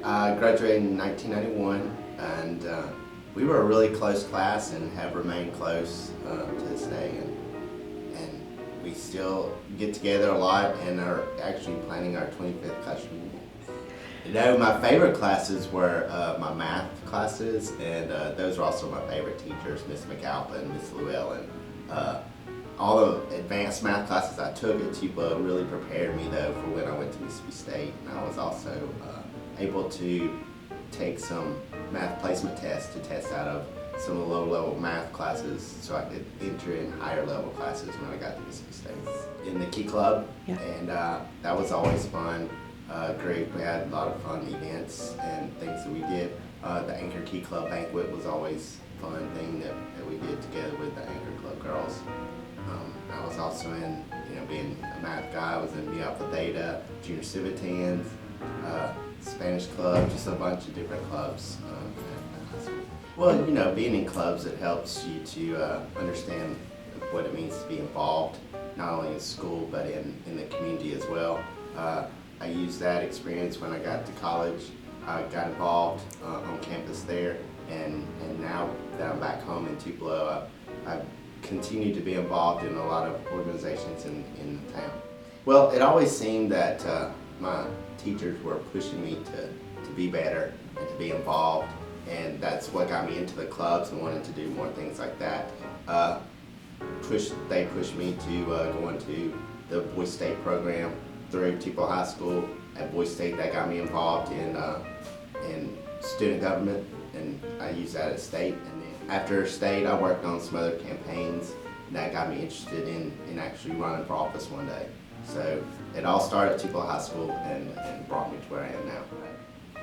I graduated in 1991, and we were a really close class and have remained close to this day. And we still get together a lot and are actually planning our 25th class reunion. You know, my favorite classes were my math classes, and those were also my favorite teachers, Miss McAlpin, Miss Llewellyn. All the advanced math classes I took at Tupelo really prepared me, though, for when I went to Mississippi State. And I was also able to take some math placement tests to test out of some of the low-level math classes so I could enter in higher-level classes when I got to Mississippi State. In the Key Club, and that was always fun. Great. We had a lot of fun events and things that we did. The Anchor Key Club banquet was always a fun thing that we did together with the Anchor Club girls. I was also in, being a math guy, I was in Mu Alpha Theta, Junior Civitans, Spanish Club, just a bunch of different clubs at high school. Well, being in clubs, it helps you to understand what it means to be involved, not only in school, but in the community as well. I used that experience when I got to college. I got involved on campus there, and now that I'm back home in Tupelo, I've continued to be involved in a lot of organizations in the town. Well, it always seemed that my teachers were pushing me to be better and to be involved, and that's what got me into the clubs and wanted to do more things like that. They pushed me to go into the Boys State program through Tupelo High School. At Boys State, that got me involved in student government, and I used that at State. And then after State, I worked on some other campaigns, and that got me interested in actually running for office one day. So it all started at Tupelo High School and brought me to where I am now.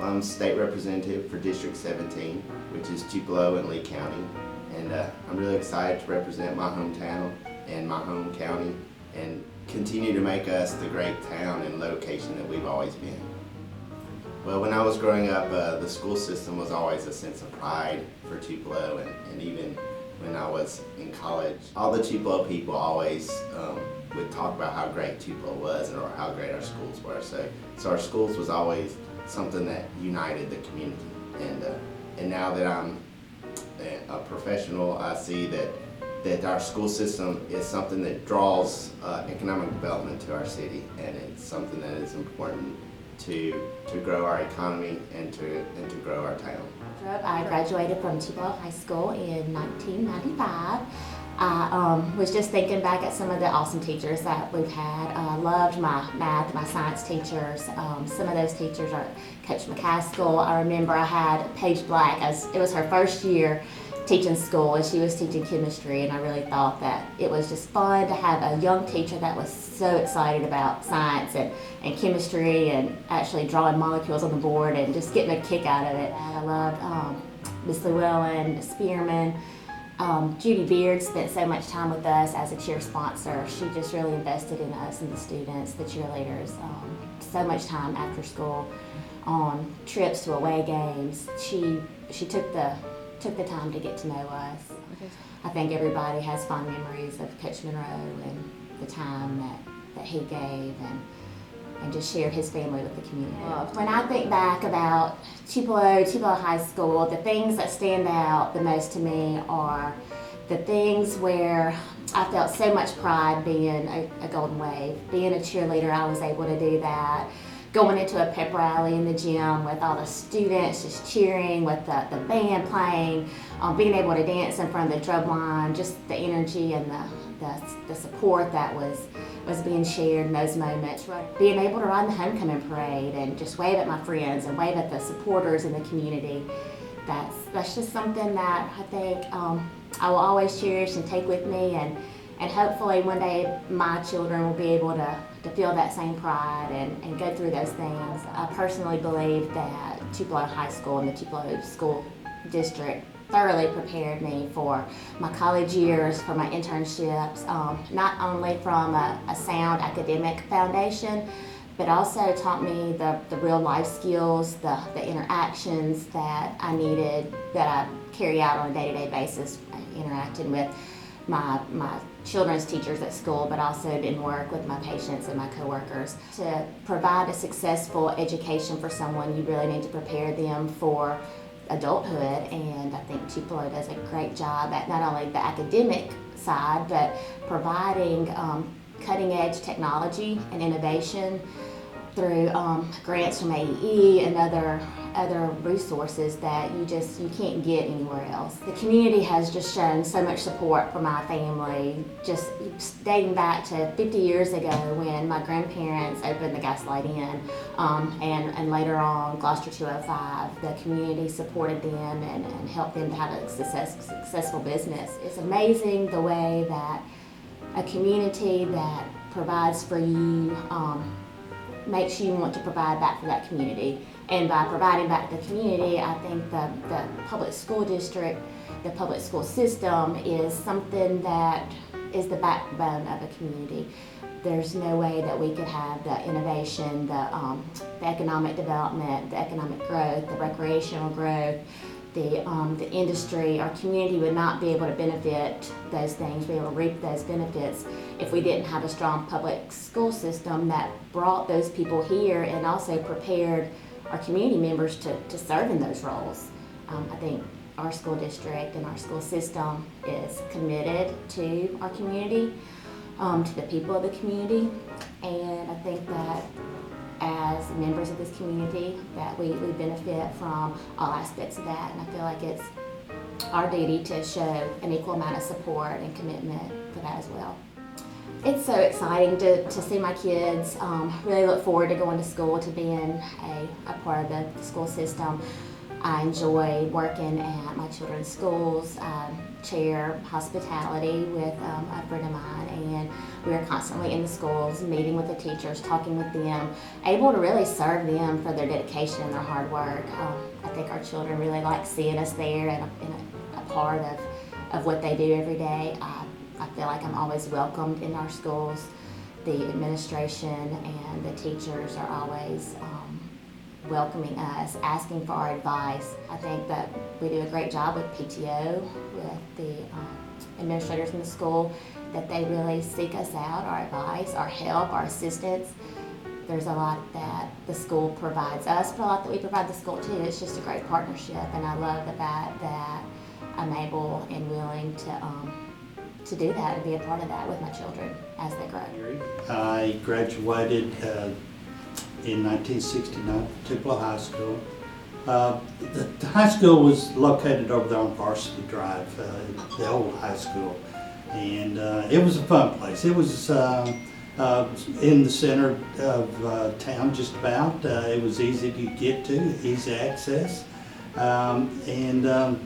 I'm state representative for District 17, which is Tupelo and Lee County, and I'm really excited to represent my hometown and my home county and continue to make us the great town and location that we've always been. Well, when I was growing up, the school system was always a sense of pride for Tupelo, and even when I was in college, all the Tupelo people always would talk about how great Tupelo was or how great our schools were. So our schools was always something that united the community. And now that I'm a professional, I see that our school system is something that draws economic development to our city, and it's something that is important to grow our economy and to grow our town. I graduated from Tupelo High School in 1995. I was just thinking back at some of the awesome teachers that we've had. I loved my math, my science teachers. Some of those teachers are Coach McCaskill. I remember I had Paige Black, as it was her first year teaching school, and she was teaching chemistry, and I really thought that it was just fun to have a young teacher that was so excited about science and chemistry and actually drawing molecules on the board and just getting a kick out of it. I loved Miss Llewellyn, Spearman. Judy Beard spent so much time with us as a cheer sponsor. She just really invested in us and the students, the cheerleaders. So much time after school on trips to away games. She took the time to get to know us. I think everybody has fond memories of Coach Monroe and the time that he gave and just shared his family with the community. When I think back about Tupelo High School, the things that stand out the most to me are the things where I felt so much pride being a Golden Wave. Being a cheerleader, I was able to do that. Going into a pep rally in the gym with all the students just cheering, with the band playing, being able to dance in front of the drum line, just the energy and the support that was being shared in those moments. Being able to run the homecoming parade and just wave at my friends and wave at the supporters in the community, that's just something that I think I will always cherish and take with me, and hopefully one day my children will be able to feel that same pride and go through those things. I personally believe that Tupelo High School and the Tupelo School District thoroughly prepared me for my college years, for my internships, not only from a sound academic foundation, but also taught me the real life skills, the interactions that I needed, that I carry out on a day-to-day basis, interacting with my children's teachers at school, but also in work with my patients and my coworkers. To provide a successful education for someone, you really need to prepare them for adulthood, and I think Tupelo does a great job at not only the academic side, but providing cutting-edge technology and innovation through grants from AEE and other resources that you can't get anywhere else. The community has just shown so much support for my family, just dating back to 50 years ago when my grandparents opened the Gaslight Inn, and later on Gloucester 205. The community supported them and helped them to have a successful business. It's amazing the way that a community that provides for you makes you want to provide back for that community. And by providing back to the community, I think the public school district, the public school system is something that is the backbone of a community. There's no way that we could have the innovation, the economic development, the economic growth, the recreational growth, the industry. Our community would not be able to benefit those things, be able to reap those benefits if we didn't have a strong public school system that brought those people here and also prepared our community members to serve in those roles. I think our school district and our school system is committed to our community, to the people of the community, and I think that as members of this community that we benefit from all aspects of that, and I feel like it's our duty to show an equal amount of support and commitment for that as well. It's so exciting to see my kids. Really look forward to going to school, to being a part of the school system. I enjoy working at my children's schools, chair hospitality with a friend of mine, and we are constantly in the schools, meeting with the teachers, talking with them, able to really serve them for their dedication and their hard work. I think our children really like seeing us there and a part of what they do every day. I feel like I'm always welcomed in our schools. The administration and the teachers are always welcoming us, asking for our advice. I think that we do a great job with PTO, with the administrators in the school, that they really seek us out, our advice, our help, our assistance. There's a lot that the school provides us, but a lot that we provide the school too. It's just a great partnership, and I love the fact that I'm able and willing to do that and be a part of that with my children as they grow. I graduated in 1969 from Tupelo High School. The high school was located over there on Varsity Drive, the old high school, and it was a fun place. It was in the center of town, just about. It was easy to get to, easy access, and I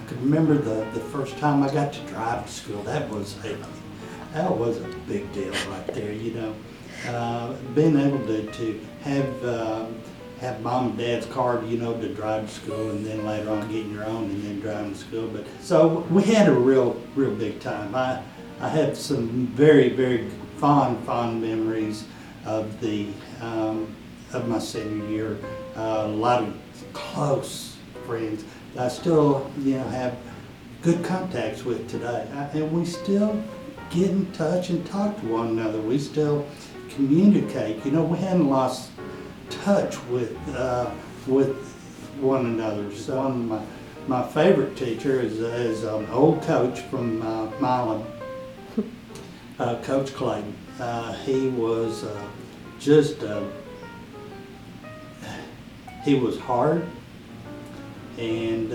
could remember the first time I got to drive to school. That was a big deal right there, you know. Being able to have mom and dad's car, you know, to drive to school, and then later on getting your own and then driving to school. But so we had a real big time. I had some very fond memories of of my senior year. A lot of close friends I still, you know, have good contacts with today, and we still get in touch and talk to one another. We still communicate. You know, we hadn't lost touch with one another. So one of my favorite teacher is an old coach from Milan, Coach Clayton. He was he was hard, and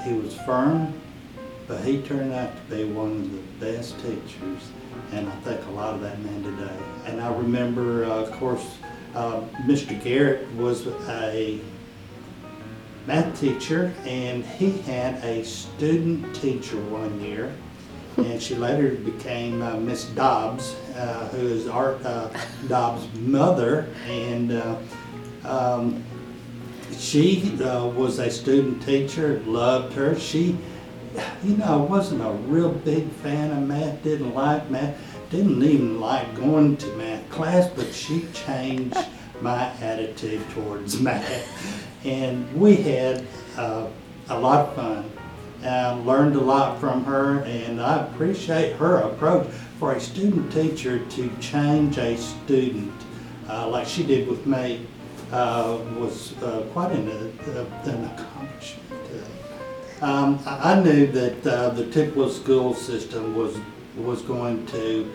he was firm, but he turned out to be one of the best teachers, and I think a lot of that man today. And I remember, of course, Mr. Garrett was a math teacher, and he had a student teacher one year, and she later became Miss Dobbs, who is Art Dobbs' mother, and she was a student teacher, loved her. She, you know, wasn't a real big fan of math, didn't like math, didn't even like going to math class, but she changed my attitude towards math. And we had a lot of fun learned a lot from her, and I appreciate her approach for a student teacher to change a student like she did with me. Was quite an accomplishment. I knew that the Tupelo school system was going to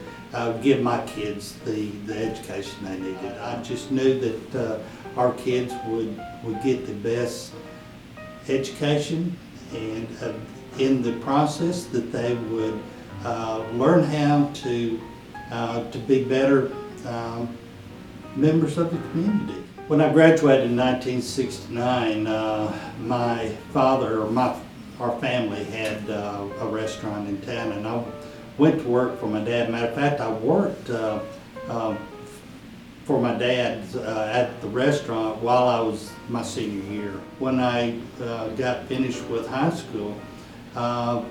give my kids the education they needed. I just knew that our kids would get the best education, and in the process that they would learn how to be better members of the community. When I graduated in 1969, my father, or our family had a restaurant in town, and I went to work for my dad. Matter of fact, I worked for my dad at the restaurant while I was my senior year. When I got finished with high school, I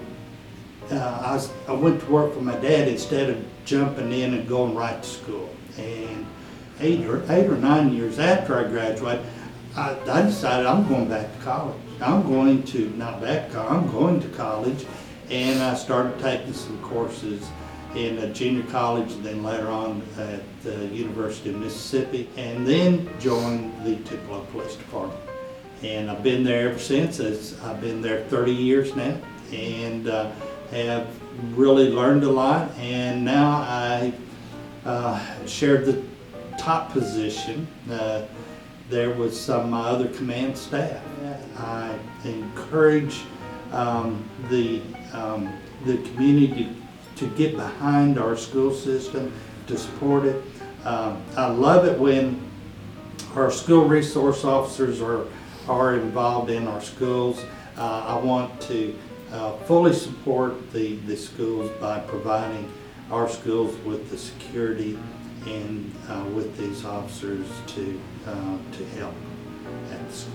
went to work for my dad instead of jumping in and going right to school. And 8 or 9 years after I graduated, I decided I'm going back to college. I'm going to college, and I started taking some courses in a junior college, and then later on at the University of Mississippi, and then joined the Tupelo Police Department. And I've been there ever since. I've been there 30 years now, and have really learned a lot. And now I shared the top position there with some of my other command staff. I encourage the community to get behind our school system, to support it. I love it when our school resource officers are involved in our schools. I want to fully support the schools by providing our schools with the security and with these officers to help at the school.